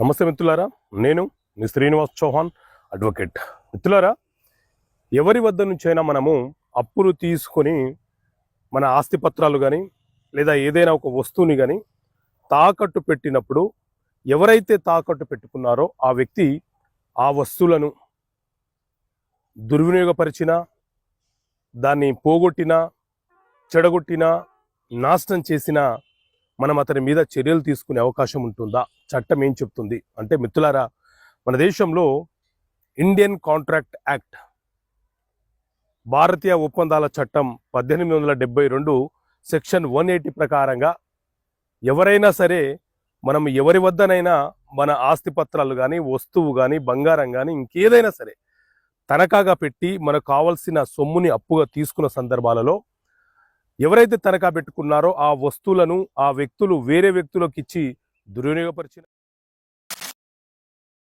నమస్తే మిత్రులారా, నేను మీ శ్రీనివాస్ చౌహాన్ అడ్వకేట్. మిత్రులారా, ఎవరి వద్ద నుంచైనా మనము అప్పులు తీసుకొని మన ఆస్తిపత్రాలు కానీ లేదా ఏదైనా ఒక వస్తువుని కానీ తాకట్టు పెట్టినప్పుడు ఎవరైతే తాకట్టు పెట్టుకున్నారో ఆ వ్యక్తి ఆ వస్తువులను దుర్వినియోగపరిచినా, దాన్ని పోగొట్టినా, చెడగొట్టినా, నాశనం చేసినా మనం అతని మీద చర్యలు తీసుకునే అవకాశం ఉంటుందా? చట్టం ఏం చెప్తుంది అంటే మిత్రులారా, మన దేశంలో ఇండియన్ కాంట్రాక్ట్ యాక్ట్, భారతీయ ఒప్పందాల చట్టం 1872 సెక్షన్ 180 ప్రకారంగా ఎవరైనా సరే మనం ఎవరి వద్దనైనా మన ఆస్తిపత్రాలు కానీ, వస్తువు కానీ, బంగారం కానీ ఇంకేదైనా సరే తనఖాగా పెట్టి మనకు కావాల్సిన సొమ్ముని అప్పుగా తీసుకున్న సందర్భాలలో ఎవరైతే తనఖా పెట్టుకున్నారో ఆ వస్తువులను ఆ వ్యక్తులు వేరే వ్యక్తులకు ఇచ్చి దుర్వినియోగపరిచిన